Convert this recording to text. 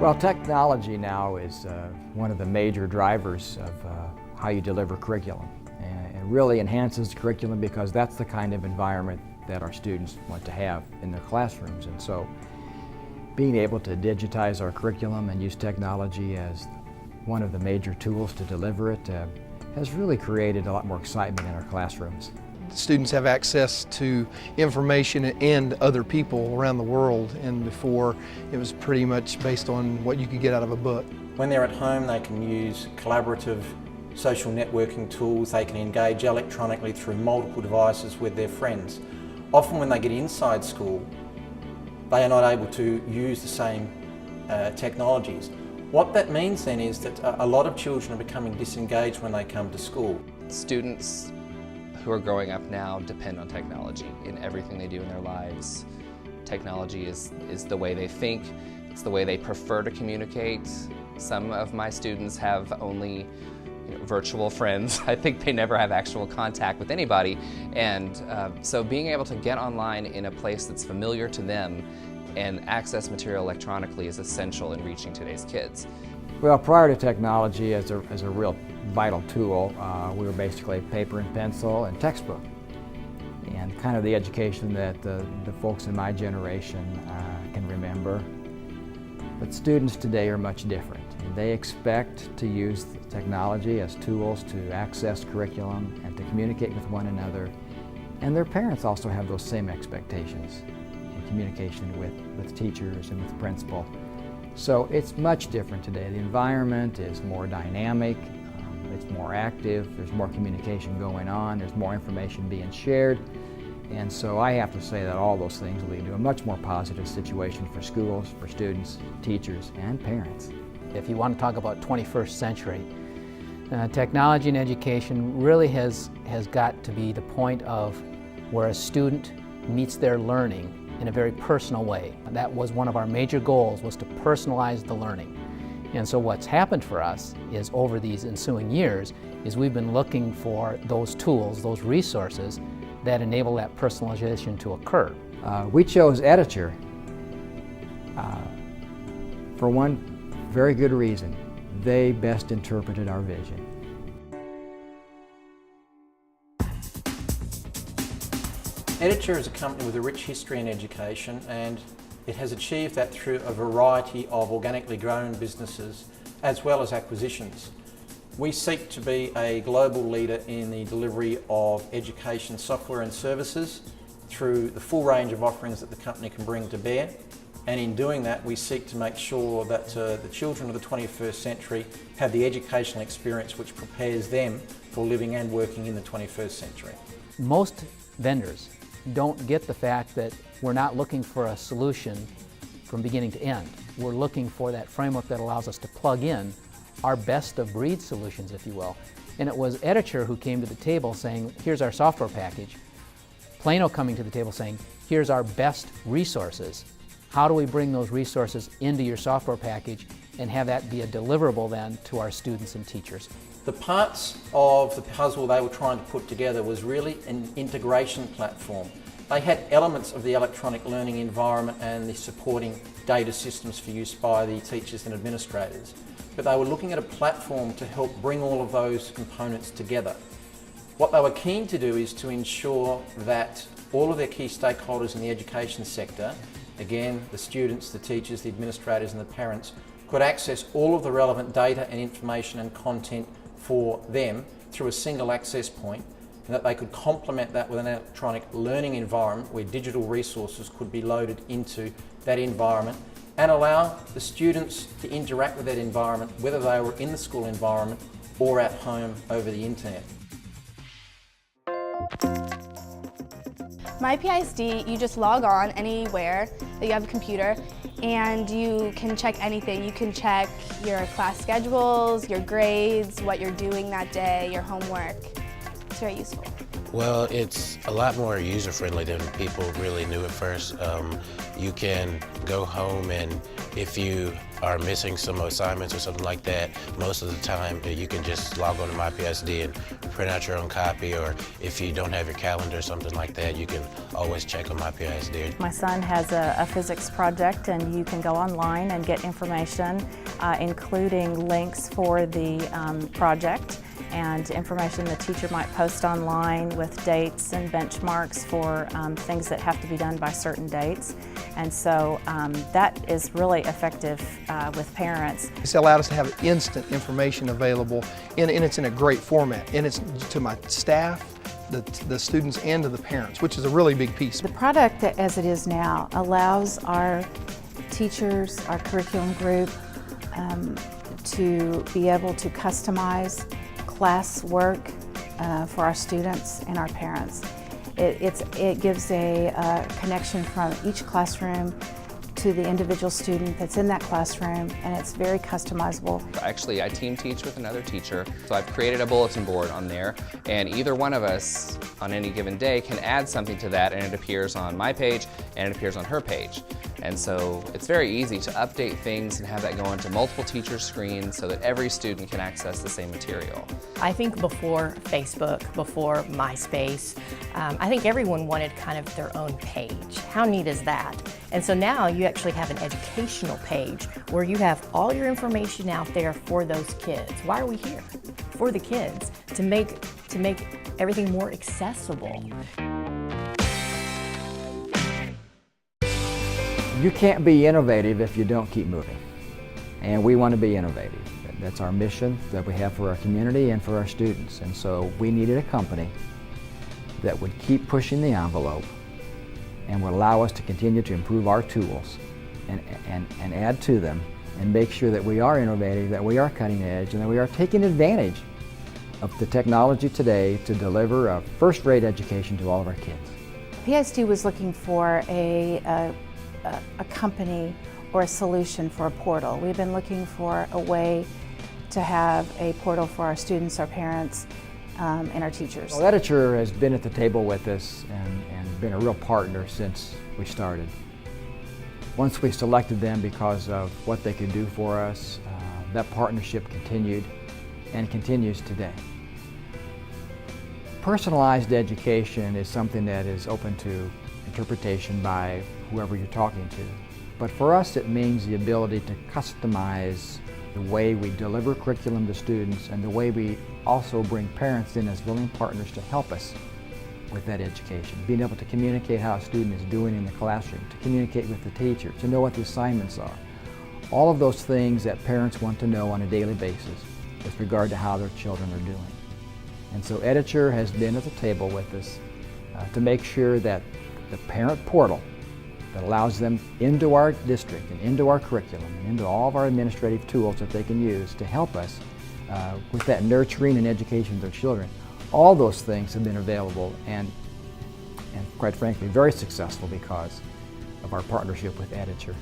Well, technology now is one of the major drivers of how you deliver curriculum, and it really enhances the curriculum because that's the kind of environment that our students want to have in their classrooms. And so being able to digitize our curriculum and use technology as one of the major tools to deliver it has really created a lot more excitement in our classrooms. Students have access to information and other people around the world, and before it was pretty much based on what you could get out of a book. When they're at home, they can use collaborative social networking tools. They can engage electronically through multiple devices with their friends. Often when they get inside school, they are not able to use the same technologies. What that means then is that a lot of children are becoming disengaged when they come to school. Students who are growing up now depend on technology in everything they do in their lives. Technology is the way they think, it's the way they prefer to communicate. Some of my students have only virtual friends. I think they never have actual contact with anybody, and so being able to get online in a place that's familiar to them and access material electronically is essential in reaching today's kids. Well, prior to technology as a real vital tool, we were basically paper and pencil and textbook. And kind of the education that the folks in my generation can remember. But students today are much different. They expect to use technology as tools to access curriculum and to communicate with one another. And their parents also have those same expectations in communication with teachers and with the principal. So it's much different today. The environment is more dynamic, it's more active, there's more communication going on, there's more information being shared. And so I have to say that all those things lead to a much more positive situation for schools, for students, teachers, and parents. If you want to talk about 21st century, technology and education really has got to be the point of where a student meets their learning in a very personal way. That was one of our major goals, was to personalize the learning. And so what's happened for us is over these ensuing years is we've been looking for those tools, those resources that enable that personalization to occur. We chose Editure for one very good reason. They best interpreted our vision. Editure is a company with a rich history in education, and it has achieved that through a variety of organically grown businesses as well as acquisitions. We seek to be a global leader in the delivery of education software and services through the full range of offerings that the company can bring to bear. And in doing that, we seek to make sure that the children of the 21st century have the educational experience which prepares them for living and working in the 21st century. Most vendors don't get the fact that we're not looking for a solution from beginning to end. We're looking for that framework that allows us to plug in our best of breed solutions, if you will. And it was Editure who came to the table saying, here's our software package. Plano coming to the table saying, here's our best resources. How do we bring those resources into your software package and have that be a deliverable then to our students and teachers? The parts of the puzzle they were trying to put together was really an integration platform. They had elements of the electronic learning environment and the supporting data systems for use by the teachers and administrators. But they were looking at a platform to help bring all of those components together. What they were keen to do is to ensure that all of their key stakeholders in the education sector, again, the students, the teachers, the administrators and the parents, could access all of the relevant data and information and content for them through a single access point, and that they could complement that with an electronic learning environment where digital resources could be loaded into that environment and allow the students to interact with that environment whether they were in the school environment or at home over the internet. My PISD, you just log on anywhere that you have a computer and you can check anything. You can check your class schedules, your grades, what you're doing that day, your homework. It's very useful. Well, it's a lot more user-friendly than people really knew at first. You can go home, and if you are missing some assignments or something like that, most of the time you can just log on to myPISD and print out your own copy, or if you don't have your calendar or something like that, you can always check on myPISD. My son has a physics project, and you can go online and get information, including links for the project and information the teacher might post online with dates and benchmarks for things that have to be done by certain dates. And so that is really effective with parents. It's allowed us to have instant information available, and it's in a great format. And it's to my staff, the students, and to the parents, which is a really big piece. The product, as it is now, allows our teachers, our curriculum group, to be able to customize class work for our students and our parents. It gives a connection from each classroom to the individual student that's in that classroom, and it's very customizable. Actually, I team teach with another teacher, so I've created a bulletin board on there, and either one of us on any given day can add something to that, and it appears on my page and it appears on her page. And so it's very easy to update things and have that go onto multiple teachers' screens so that every student can access the same material. I think before Facebook, before MySpace, I think everyone wanted kind of their own page. How neat is that? And so now you actually have an educational page where you have all your information out there for those kids. Why are we here? For the kids, to make everything more accessible. You can't be innovative if you don't keep moving. And we want to be innovative. That's our mission that we have for our community and for our students. And so we needed a company that would keep pushing the envelope and would allow us to continue to improve our tools and add to them and make sure that we are innovative, that we are cutting edge, and that we are taking advantage of the technology today to deliver a first-rate education to all of our kids. PISD was looking for a company or a solution for a portal. We've been looking for a way to have a portal for our students, our parents, and our teachers. Well, Editure has been at the table with us and been a real partner since we started. Once we selected them because of what they could do for us, that partnership continued and continues today. Personalized education is something that is open to interpretation by whoever you're talking to. But for us, it means the ability to customize the way we deliver curriculum to students and the way we also bring parents in as willing partners to help us with that education. Being able to communicate how a student is doing in the classroom, to communicate with the teacher, to know what the assignments are. All of those things that parents want to know on a daily basis with regard to how their children are doing. And so Editure has been at the table with us to make sure that the parent portal that allows them into our district and into our curriculum and into all of our administrative tools that they can use to help us with that nurturing and education of their children. All those things have been available and quite frankly very successful because of our partnership with Editure.